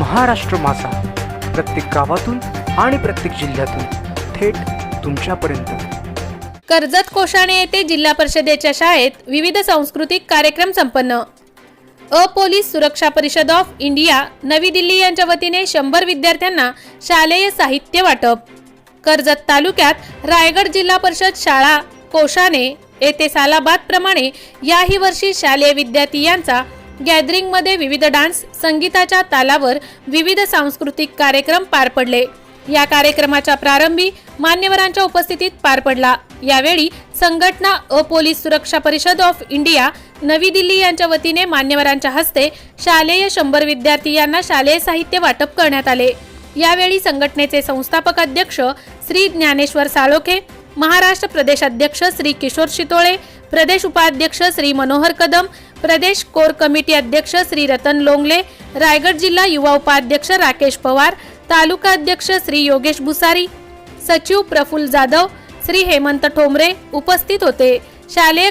महाराष्ट्र माझा, प्रत्येक गावातून आणि प्रत्येक जिल्ह्यातून थेट तुमच्यापर्यंत। कर्जत कोशाणे येथे जिल्हा परिषदेच्या शाळेत विविध सांस्कृतिक कार्यक्रम संपन्न। पोलीस सुरक्षा परिषद ऑफ इंडिया नवी दिल्ली यांच्या वतीने 100 विद्यार्थ्यांना शालेय साहित्य वाटप। कर्जत तालुक्यात रायगड जिल्हा परिषद शाळा कोशाणे येथे सालाबाद प्रमाणे याही वर्षी शालेय विद्यार्थी यांचा गॅदरिंग मध्ये विविध डान्स संगीताच्या तालावर विविध सांस्कृतिक कार्यक्रम पार पडले। या कार्यक्रमाच्या प्रारंभी मान्यवरांच्या उपस्थितीत पार पडला। यावेळी संघटना पोलीस सुरक्षा परिषद ऑफ इंडिया नवी दिल्ली यांच्या वतीने मान्यवरांच्या हस्ते शालेय 100 विद्यार्थी यांना शालेय साहित्य वाटप करण्यात आले। यावेळी संघटनेचे संस्थापक अध्यक्ष श्री ज्ञानेश्वर साळोखे, महाराष्ट्र प्रदेश अध्यक्ष श्री किशोर शितोळे, प्रदेश उपाध्यक्ष श्री मनोहर कदम, प्रदेश कोर कमिटी अध्यक्ष श्री रतन लोंगले, रायगड जिल्हा युवा उपाध्यक्ष राकेश पवार, तालुका अध्यक्ष श्री योगेश भुसारी, सचिव प्रफुल्ल जाधव, श्री हेमंत ठोंबरे उपस्थित होते। शालेय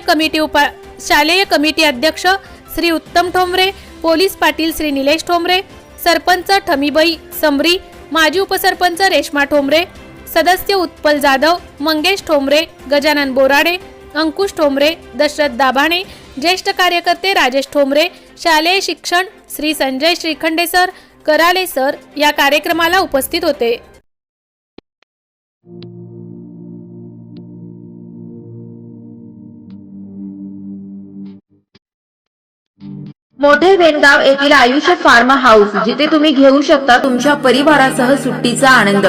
कमिटी अध्यक्ष श्री उत्तम ठोंबरे, पोलीस पाटील श्री निलेश ठोंबरे, सरपंच ठमीबाई समरी, माजी उपसरपंच रेश्मा ठोंबरे, सदस्य उत्पल जाधव, मंगेश ठोंबरे, गजानन बोराडे, अंकुश ठोंबरे, दशरथ दाभाणे, ज्येष्ठ कार्यकर्ते राजेश ठोंबरे, शालेय शिक्षण श्री संजय श्रीखंडे सर, कराले सर या कार्यक्रमाला उपस्थित होते। मोठे वेणगाव येथील आयुष्य फार्म हाऊस, जिथे तुम्ही घेऊ शकता तुमच्या परिवारासह सुट्टीचा आनंद।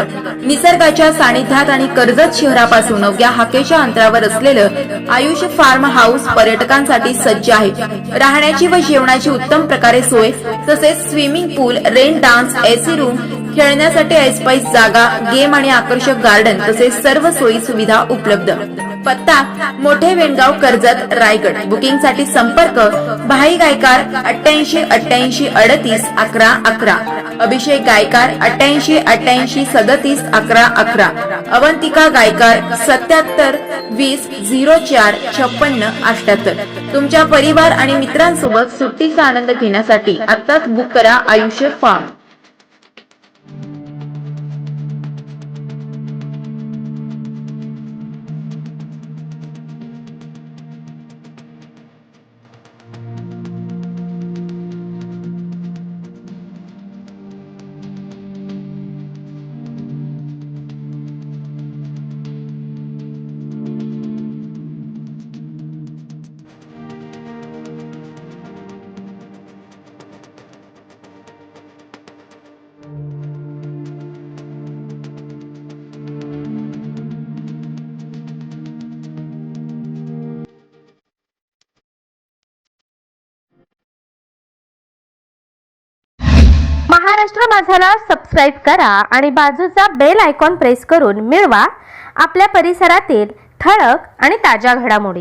निसर्गाच्या सानिध्यात आणि कर्जत शहरापासून अवघ्या हाकेच्या अंतरावर असलेलं आयुष्य फार्म हाऊस पर्यटकांसाठी सज्ज आहे। राहण्याची व जेवणाची उत्तम प्रकारे सोय, तसेच स्विमिंग पूल, रेन डान्स, एसी रूम, खेळण्यासाठी ऐसपैस जागा, गेम आणि आकर्षक गार्डन तसेच सर्व सोयी सुविधा उपलब्ध। पत्ता मोठे वेणगाव, कर्जत, रायगड। बुकिंग साठी संपर्क भाई गायकार 88 88 38 11 11, अभिषेक गायकार 88 88 37 11 11, अवंतिका गायकार 77 20 04 56 78। तुमच्या परिवार आणि मित्रांसोबत सुट्टीचा आनंद घेण्यासाठी आत्ताच बुक करा आयुष्य फार्म। महाराष्ट्र माझाला सबस्क्राइब करा आणि बाजूचा बेल आयकॉन प्रेस करून मिळवा आपल्या परिसरातील ठळक आणि ताज्या घडामोडी।